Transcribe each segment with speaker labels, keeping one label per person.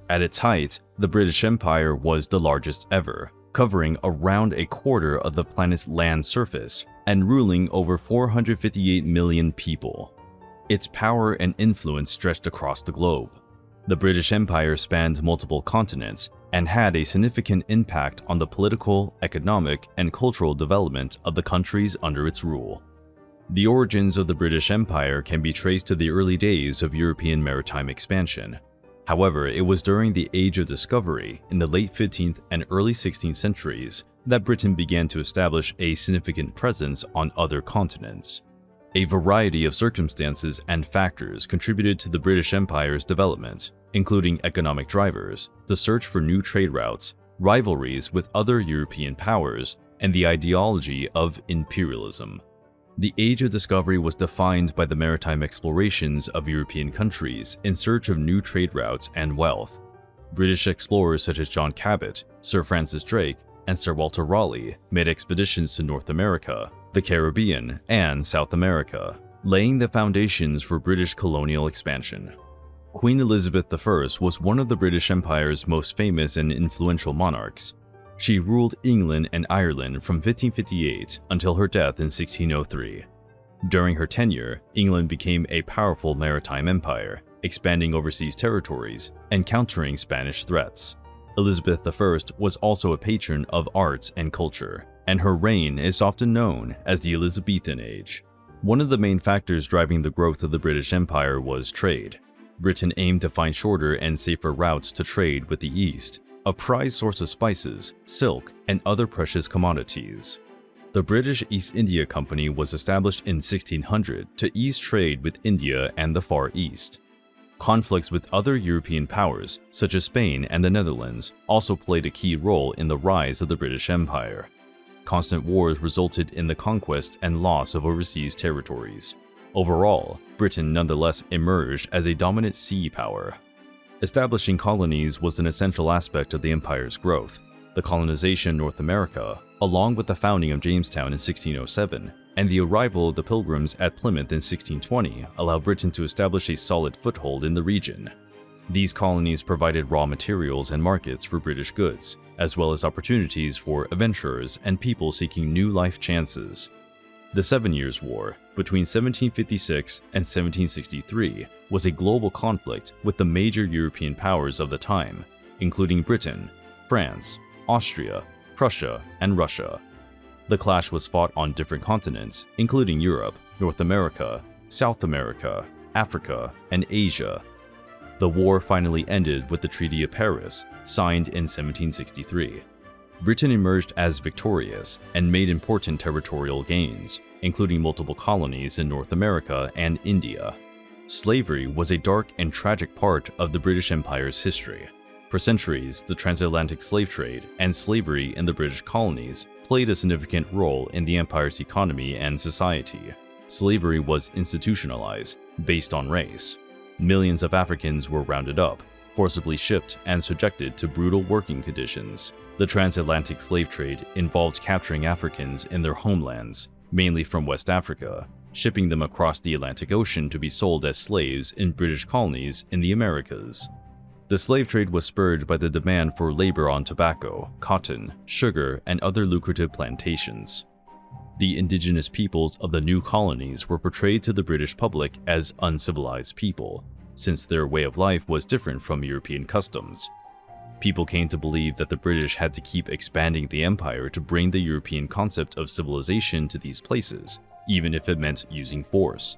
Speaker 1: At its height, the British Empire was the largest ever, covering around a quarter of the planet's land surface and ruling over 458 million people. Its power and influence stretched across the globe. The British Empire spanned multiple continents and had a significant impact on the political, economic, and cultural development of the countries under its rule. The origins of the British Empire can be traced to the early days of European maritime expansion. However, it was during the Age of Discovery in the late 15th and early 16th centuries that Britain began to establish a significant presence on other continents. A variety of circumstances and factors contributed to the British Empire's development, including economic drivers, the search for new trade routes, rivalries with other European powers, and the ideology of imperialism. The Age of Discovery was defined by the maritime explorations of European countries in search of new trade routes and wealth. British explorers such as John Cabot, Sir Francis Drake, and Sir Walter Raleigh made expeditions to North America, the Caribbean, and South America, laying the foundations for British colonial expansion. Queen Elizabeth I was one of the British Empire's most famous and influential monarchs. She ruled England and Ireland from 1558 until her death in 1603. During her tenure, England became a powerful maritime empire, expanding overseas territories and countering Spanish threats. Elizabeth I was also a patron of arts and culture, and her reign is often known as the Elizabethan Age. One of the main factors driving the growth of the British Empire was trade. Britain aimed to find shorter and safer routes to trade with the East, a prized source of spices, silk, and other precious commodities. The British East India Company was established in 1600 to ease trade with India and the Far East. Conflicts with other European powers, such as Spain and the Netherlands, also played a key role in the rise of the British Empire. Constant wars resulted in the conquest and loss of overseas territories. Overall, Britain nonetheless emerged as a dominant sea power. Establishing colonies was an essential aspect of the empire's growth. The colonization of North America, along with the founding of Jamestown in 1607, and the arrival of the Pilgrims at Plymouth in 1620 allowed Britain to establish a solid foothold in the region. These colonies provided raw materials and markets for British goods, as well as opportunities for adventurers and people seeking new life chances. The Seven Years' War, between 1756 and 1763, was a global conflict with the major European powers of the time, including Britain, France, Austria, Prussia, and Russia. The clash was fought on different continents, including Europe, North America, South America, Africa, and Asia. The war finally ended with the Treaty of Paris, signed in 1763. Britain emerged as victorious and made important territorial gains, including multiple colonies in North America and India. Slavery was a dark and tragic part of the British Empire's history. For centuries, the transatlantic slave trade and slavery in the British colonies played a significant role in the empire's economy and society. Slavery was institutionalized, based on race. Millions of Africans were rounded up, forcibly shipped, and subjected to brutal working conditions. The transatlantic slave trade involved capturing Africans in their homelands, mainly from West Africa, shipping them across the Atlantic Ocean to be sold as slaves in British colonies in the Americas. The slave trade was spurred by the demand for labor on tobacco, cotton, sugar, and other lucrative plantations. The indigenous peoples of the new colonies were portrayed to the British public as uncivilized people, since their way of life was different from European customs. People came to believe that the British had to keep expanding the empire to bring the European concept of civilization to these places, even if it meant using force.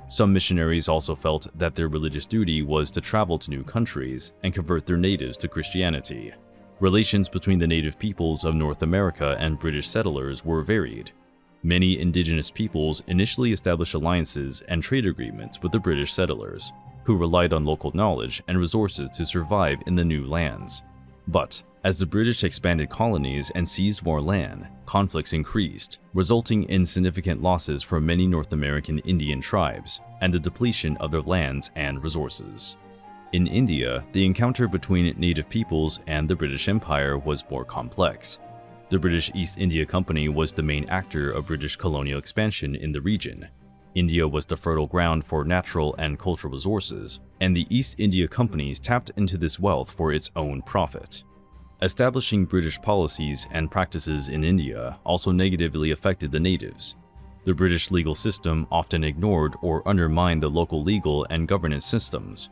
Speaker 1: Some missionaries also felt that their religious duty was to travel to new countries and convert their natives to Christianity. Relations between the native peoples of North America and British settlers were varied. Many indigenous peoples initially established alliances and trade agreements with the British settlers, who relied on local knowledge and resources to survive in the new lands. But as the British expanded colonies and seized more land, conflicts increased, resulting in significant losses for many North American Indian tribes and the depletion of their lands and resources. In India, the encounter between native peoples and the British Empire was more complex. The British East India Company was the main actor of British colonial expansion in the region. India was the fertile ground for natural and cultural resources, and the East India Companies tapped into this wealth for its own profit. Establishing British policies and practices in India also negatively affected the natives. The British legal system often ignored or undermined the local legal and governance systems.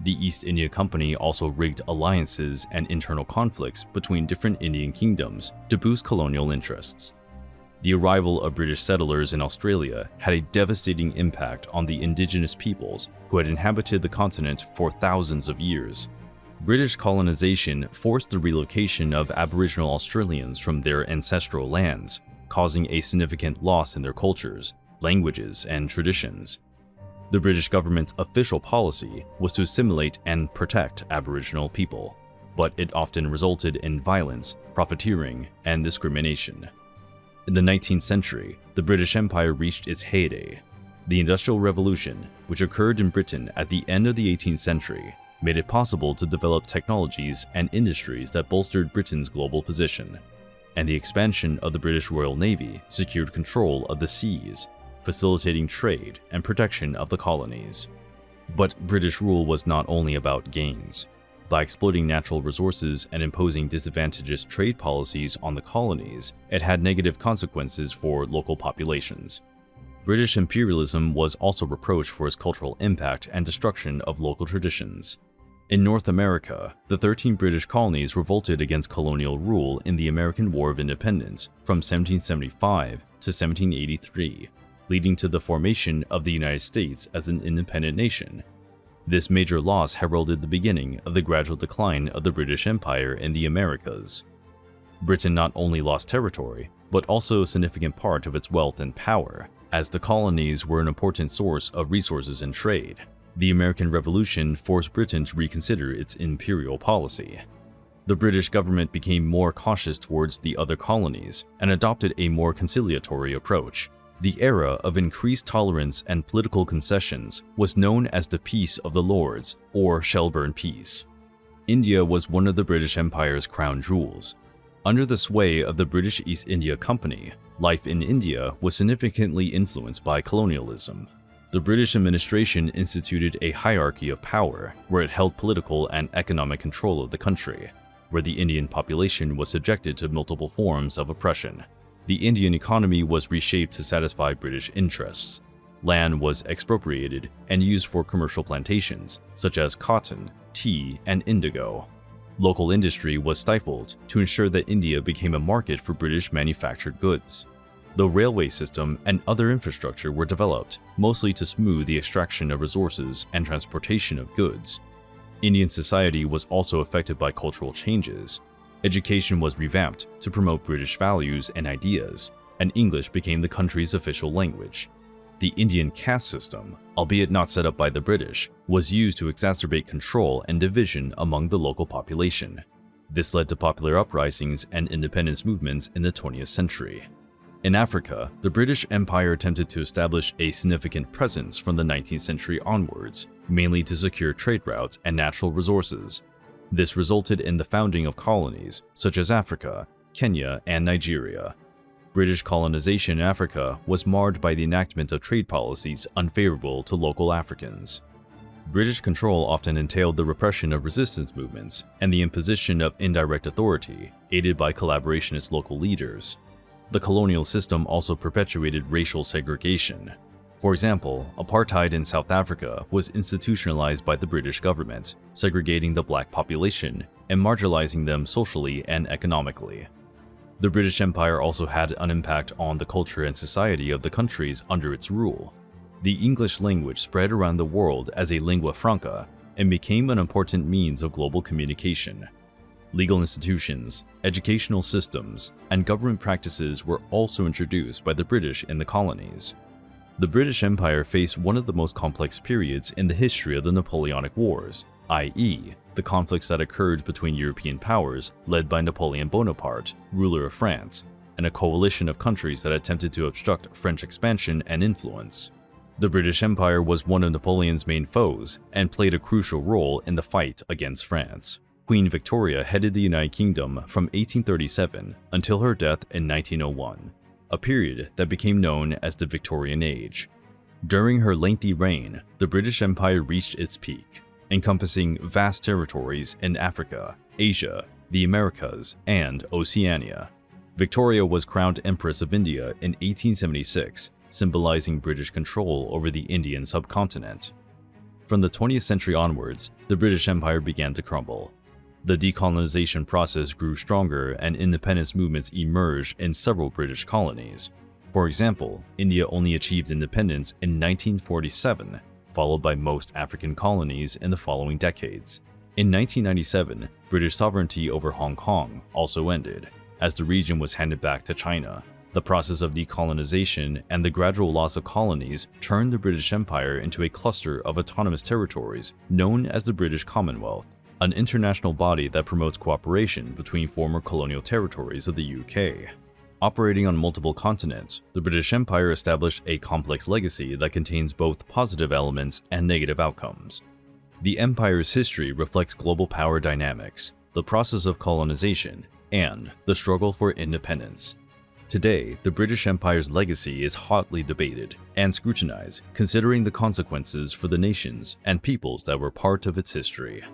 Speaker 1: The East India Company also rigged alliances and internal conflicts between different Indian kingdoms to boost colonial interests. The arrival of British settlers in Australia had a devastating impact on the indigenous peoples who had inhabited the continent for thousands of years. British colonization forced the relocation of Aboriginal Australians from their ancestral lands, causing a significant loss in their cultures, languages, and traditions. The British government's official policy was to assimilate and protect Aboriginal people, but it often resulted in violence, profiteering, and discrimination. In the 19th century, the British Empire reached its heyday. The Industrial Revolution, which occurred in Britain at the end of the 18th century, made it possible to develop technologies and industries that bolstered Britain's global position. And the expansion of the British Royal Navy secured control of the seas, facilitating trade and protection of the colonies. But British rule was not only about gains. By exploiting natural resources and imposing disadvantageous trade policies on the colonies, it had negative consequences for local populations. British imperialism was also reproached for its cultural impact and destruction of local traditions. In North America, the 13 British colonies revolted against colonial rule in the American War of Independence from 1775 to 1783, leading to the formation of the United States as an independent nation. This major loss heralded the beginning of the gradual decline of the British Empire in the Americas. Britain not only lost territory, but also a significant part of its wealth and power, as the colonies were an important source of resources and trade. The American Revolution forced Britain to reconsider its imperial policy. The British government became more cautious towards the other colonies and adopted a more conciliatory approach. The era of increased tolerance and political concessions was known as the Peace of the Lords, or Shelburne Peace. India was one of the British Empire's crown jewels. Under the sway of the British East India Company, life in India was significantly influenced by colonialism. The British administration instituted a hierarchy of power where it held political and economic control of the country, where the Indian population was subjected to multiple forms of oppression. The Indian economy was reshaped to satisfy British interests. Land was expropriated and used for commercial plantations, such as cotton, tea, and indigo. Local industry was stifled to ensure that India became a market for British manufactured goods. The railway system and other infrastructure were developed, mostly to smooth the extraction of resources and transportation of goods. Indian society was also affected by cultural changes. Education was revamped to promote British values and ideas, and English became the country's official language. The Indian caste system, albeit not set up by the British, was used to exacerbate control and division among the local population. This led to popular uprisings and independence movements in the 20th century. In Africa, the British Empire attempted to establish a significant presence from the 19th century onwards, mainly to secure trade routes and natural resources. This resulted in the founding of colonies such as Africa, Kenya, and Nigeria. British colonization in Africa was marred by the enactment of trade policies unfavorable to local Africans. British control often entailed the repression of resistance movements and the imposition of indirect authority, aided by collaborationist local leaders. The colonial system also perpetuated racial segregation. For example, apartheid in South Africa was institutionalized by the British government, segregating the black population and marginalizing them socially and economically. The British Empire also had an impact on the culture and society of the countries under its rule. The English language spread around the world as a lingua franca and became an important means of global communication. Legal institutions, educational systems, and government practices were also introduced by the British in the colonies. The British Empire faced one of the most complex periods in the history of the Napoleonic Wars, i.e., the conflicts that occurred between European powers led by Napoleon Bonaparte, ruler of France, and a coalition of countries that attempted to obstruct French expansion and influence. The British Empire was one of Napoleon's main foes and played a crucial role in the fight against France. Queen Victoria headed the United Kingdom from 1837 until her death in 1901, a period that became known as the Victorian Age. During her lengthy reign, the British Empire reached its peak, encompassing vast territories in Africa, Asia, the Americas, and Oceania. Victoria was crowned Empress of India in 1876, symbolizing British control over the Indian subcontinent. From the 20th century onwards, the British Empire began to crumble. The decolonization process grew stronger and independence movements emerged in several British colonies. For example, India only achieved independence in 1947, followed by most African colonies in the following decades. In 1997, British sovereignty over Hong Kong also ended, as the region was handed back to China. The process of decolonization and the gradual loss of colonies turned the British Empire into a cluster of autonomous territories known as the British Commonwealth, an international body that promotes cooperation between former colonial territories of the UK. Operating on multiple continents, the British Empire established a complex legacy that contains both positive elements and negative outcomes. The empire's history reflects global power dynamics, the process of colonization, and the struggle for independence. Today, the British Empire's legacy is hotly debated and scrutinized, considering the consequences for the nations and peoples that were part of its history.